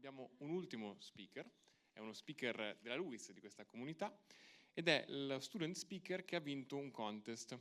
abbiamo un ultimo speaker, è uno speaker della LUISS, di questa comunità, ed è lo student speaker che ha vinto un contest.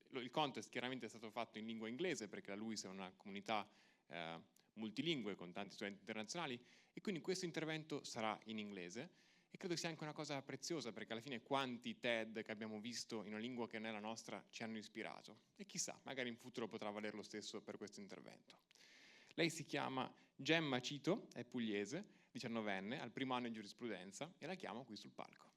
Il contest chiaramente è stato fatto in lingua inglese, perché la LUISS è una comunità multilingue con tanti studenti internazionali, e quindi questo intervento sarà in inglese, e credo sia anche una cosa preziosa, perché alla fine quanti TED che abbiamo visto in una lingua che non è la nostra ci hanno ispirato, e chissà, magari in futuro potrà valere lo stesso per questo intervento. Lei si chiama Gemma Cito, è pugliese, 19enne, al primo anno in giurisprudenza, e la chiamo qui sul palco.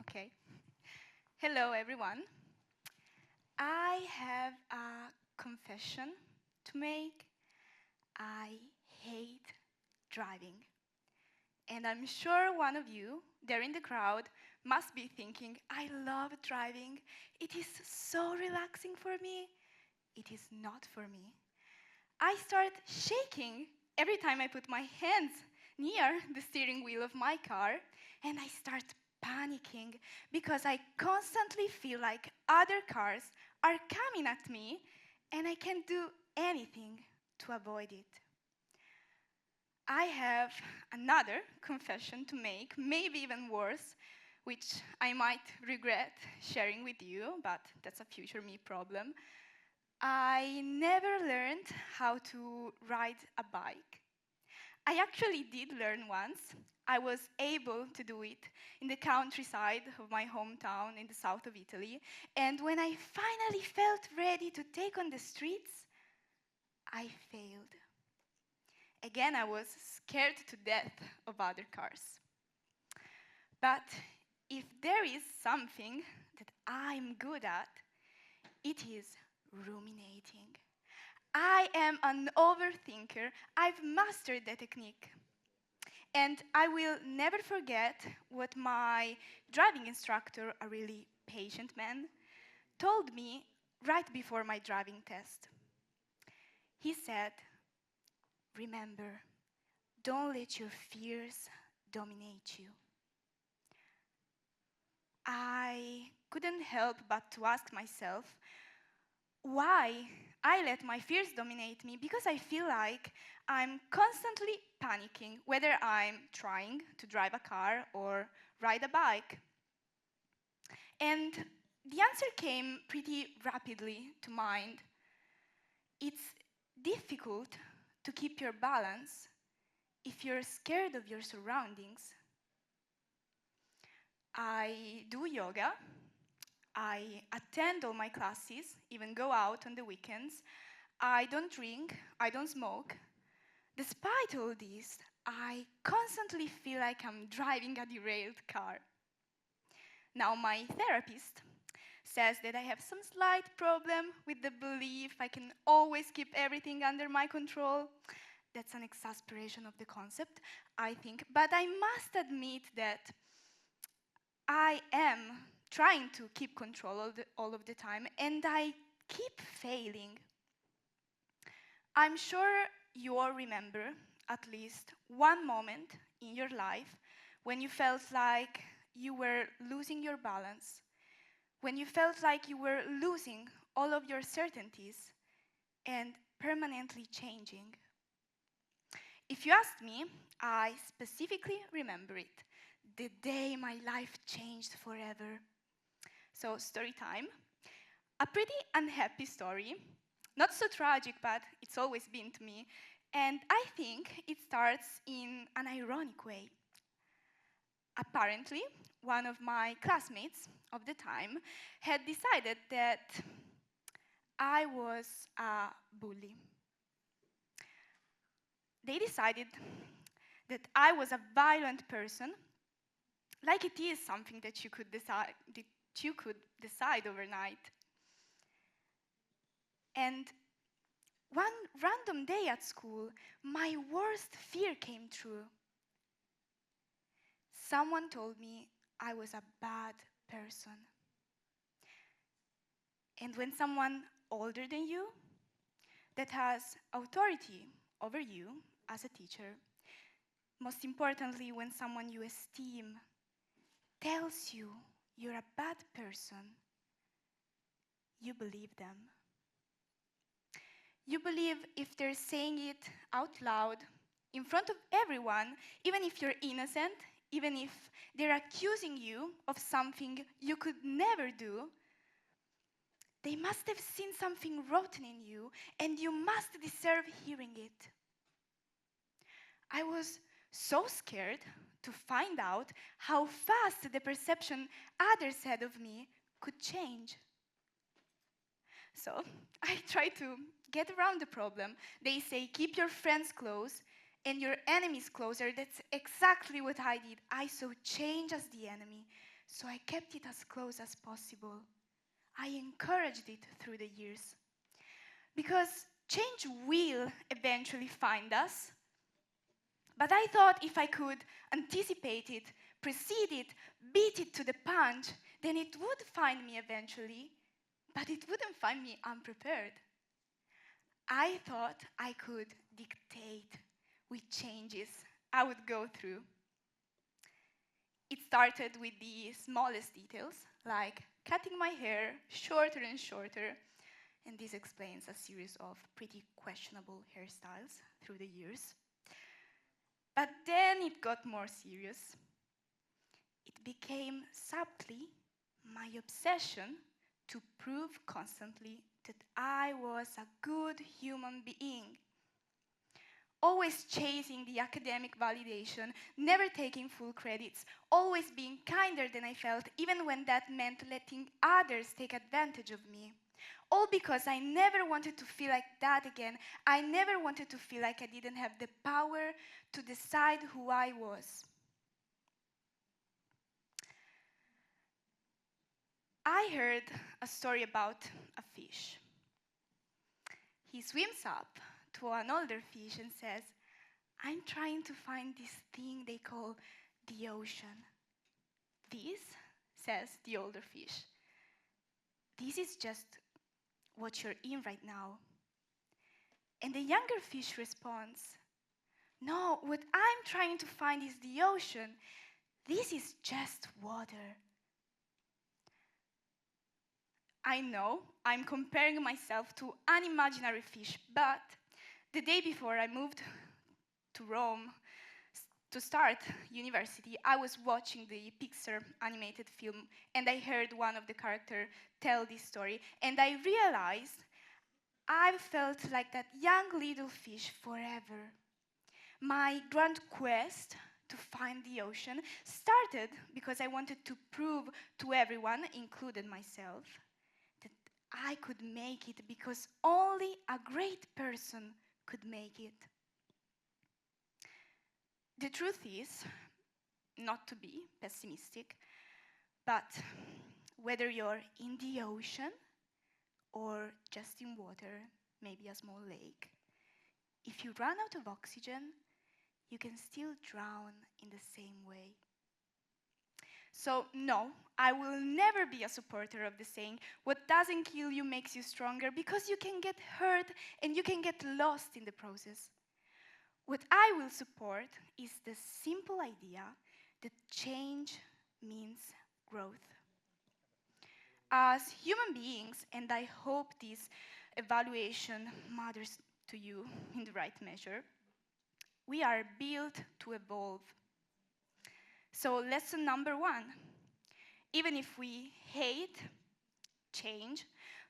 Okay. Hello, everyone. I have a confession to make. I hate driving. And I'm sure one of you there in the crowd must be thinking, I love driving. It is so relaxing for me. It is not for me. I start shaking every time I put my hands near the steering wheel of my car, and I start panicking because I constantly feel like other cars are coming at me and I can't do anything to avoid it. I have another confession to make, maybe even worse, which I might regret sharing with you, but that's a future me problem. I never learned how to ride a bike. I actually did learn once. I was able to do it in the countryside of my hometown in the south of Italy. And when I finally felt ready to take on the streets, I failed. Again, I was scared to death of other cars. But if there is something that I'm good at, it is ruminating. I am an overthinker. I've mastered the technique. And I will never forget what my driving instructor, a really patient man, told me right before my driving test. He said, remember, don't let your fears dominate you. I couldn't help but to ask myself why I let my fears dominate me, because I feel like I'm constantly panicking, whether I'm trying to drive a car or ride a bike. And the answer came pretty rapidly to mind. It's difficult to keep your balance if you're scared of your surroundings. I do yoga. I attend all my classes, even go out on the weekends. I don't drink, I don't smoke. Despite all this, I constantly feel like I'm driving a derailed car. Now, my therapist says that I have some slight problem with the belief I can always keep everything under my control. That's an exasperation of the concept, I think. But I must admit that I am trying to keep control all of the time, and I keep failing. I'm sure you all remember at least one moment in your life when you felt like you were losing your balance, when you felt like you were losing all of your certainties and permanently changing. If you ask me, I specifically remember it, the day my life changed forever. So, story time. A pretty unhappy story, not so tragic, but it's always been to me, and I think it starts in an ironic way. Apparently, one of my classmates of the time had decided that I was a bully. They decided that I was a violent person, like it is something that you could decide overnight. And one random day at school, my worst fear came true. Someone told me I was a bad person. And when someone older than you, that has authority over you as a teacher, Most importantly, when someone you esteem tells you you're a bad person, you believe them. You believe if they're saying it out loud, in front of everyone, even if you're innocent, even if they're accusing you of something you could never do, they must have seen something rotten in you, and you must deserve hearing it. I was so scared to find out how fast the perception others had of me could change. So I try to get around the problem. They say, keep your friends close and your enemies closer. That's exactly what I did. I saw change as the enemy, so I kept it as close as possible. I encouraged it through the years. Because change will eventually find us. But I thought if I could anticipate it, precede it, beat it to the punch, then it would find me eventually, but it wouldn't find me unprepared. I thought I could dictate which changes I would go through. It started with the smallest details, like cutting my hair shorter and shorter, and this explains a series of pretty questionable hairstyles through the years. But then it got more serious. It became subtly my obsession to prove constantly that I was a good human being. Always chasing the academic validation, never taking full credits, always being kinder than I felt, even when that meant letting others take advantage of me. All because I never wanted to feel like that again. I never wanted to feel like I didn't have the power to decide who I was. I heard a story about a fish. He swims up to an older fish and says, I'm trying to find this thing they call the ocean. This, says the older fish, this is just what you're in right now. And the younger fish responds, no, what I'm trying to find is the ocean. This is just water. I know I'm comparing myself to an imaginary fish, but the day before I moved to Rome to start university, I was watching the Pixar animated film, and I heard one of the characters tell this story, and I realized I felt like that young little fish forever. My grand quest to find the ocean started because I wanted to prove to everyone, including myself, that I could make it because only a great person could make it. The truth is, not to be pessimistic, but whether you're in the ocean or just in water, maybe a small lake, if you run out of oxygen, you can still drown in the same way. So no, I will never be a supporter of the saying, what doesn't kill you makes you stronger, because you can get hurt and you can get lost in the process. What I will support is the simple idea that change means growth. As human beings, and I hope this evaluation matters to you in the right measure, we are built to evolve. So lesson number one, even if we hate change,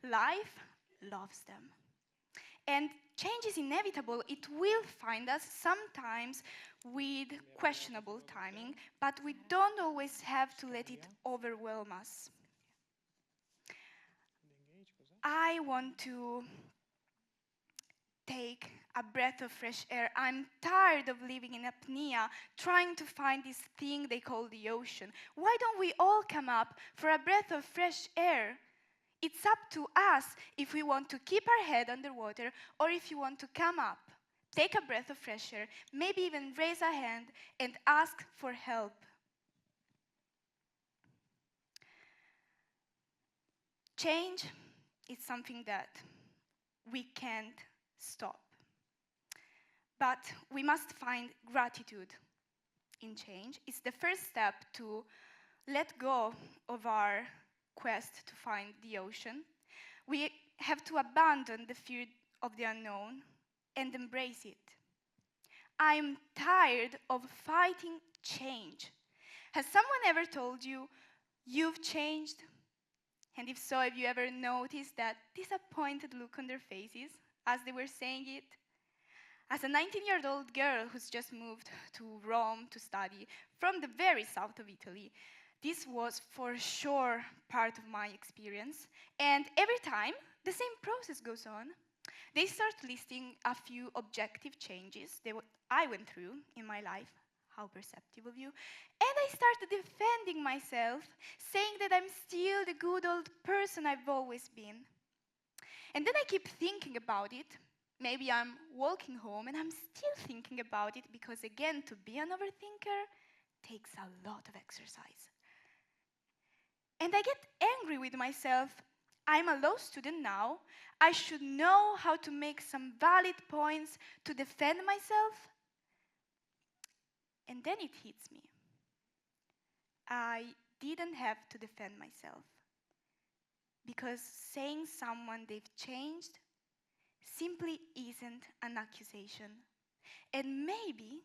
life loves them. And change is inevitable. It will find us sometimes with questionable timing, but we don't always have to let it overwhelm us. I want to take a breath of fresh air. I'm tired of living in apnea, trying to find this thing they call the ocean. Why don't we all come up for a breath of fresh air? It's up to us if we want to keep our head underwater or if you want to come up, take a breath of fresh air, maybe even raise a hand and ask for help. Change is something that we can't stop. But we must find gratitude in change. It's the first step to let go of our quest to find the ocean. We have to abandon the fear of the unknown and embrace it. I'm tired of fighting change. Has someone ever told you you've changed? And if so, have you ever noticed that disappointed look on their faces as they were saying it? As a 19-year-old girl who's just moved to Rome to study from the very south of Italy, this was for sure part of my experience. And every time, the same process goes on. They start listing a few objective changes that I went through in my life. How perceptive of you. And I started defending myself, saying that I'm still the good old person I've always been. And then I keep thinking about it. Maybe I'm walking home and I'm still thinking about it because, again, to be an overthinker takes a lot of exercise. And I get angry with myself. I'm a law student now. I should know how to make some valid points to defend myself. And then it hits me. I didn't have to defend myself. Because saying someone they've changed simply isn't an accusation. And maybe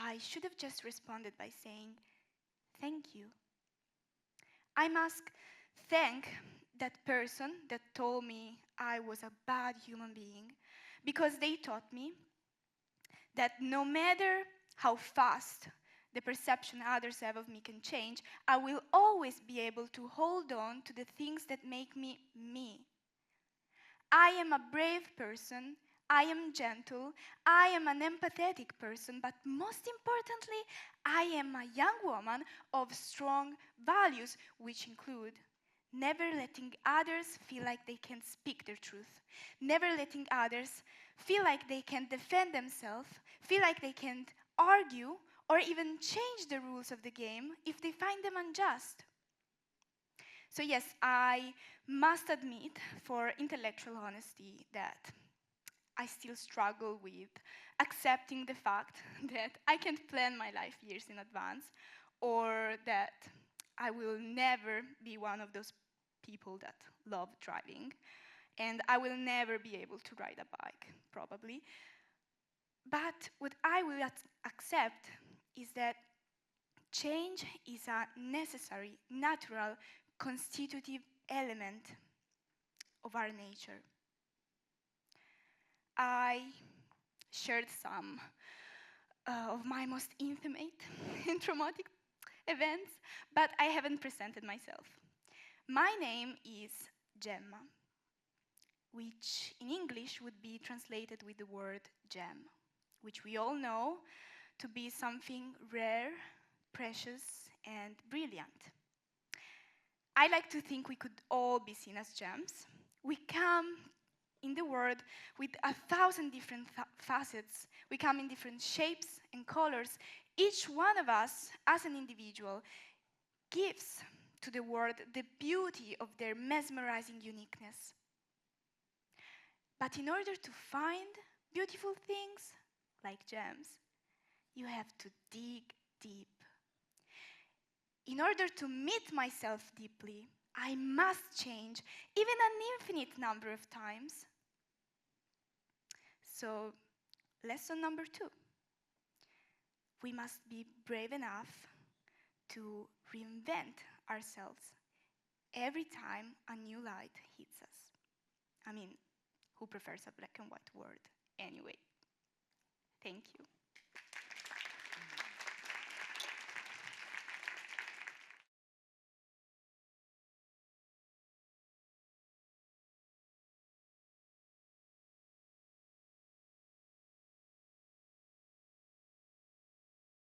I should have just responded by saying, thank you. I must thank that person that told me I was a bad human being, because they taught me that no matter how fast the perception others have of me can change, I will always be able to hold on to the things that make me me. I am a brave person, I am gentle, I am an empathetic person, but most importantly, I am a young woman of strong values, which include never letting others feel like they can speak their truth, never letting others feel like they can defend themselves, feel like they can't argue or even change the rules of the game if they find them unjust. So yes, I must admit, for intellectual honesty, that I still struggle with accepting the fact that I can't plan my life years in advance, or that I will never be one of those people that love driving, and I will never be able to ride a bike, probably. But what I will accept is that change is a necessary, natural, constitutive element of our nature. I shared some of my most intimate and traumatic events, but I haven't presented myself. My name is Gemma, which in English would be translated with the word gem, which we all know to be something rare, precious, and brilliant. I like to think we could all be seen as gems. We come in the world with 1,000 different facets. We come in different shapes and colors. Each one of us, as an individual, gives to the world the beauty of their mesmerizing uniqueness. But in order to find beautiful things, like gems, you have to dig deep. In order to meet myself deeply, I must change even an infinite number of times. So, lesson number 2. We must be brave enough to reinvent ourselves every time a new light hits us. I mean, who prefers a black and white world anyway? Thank you.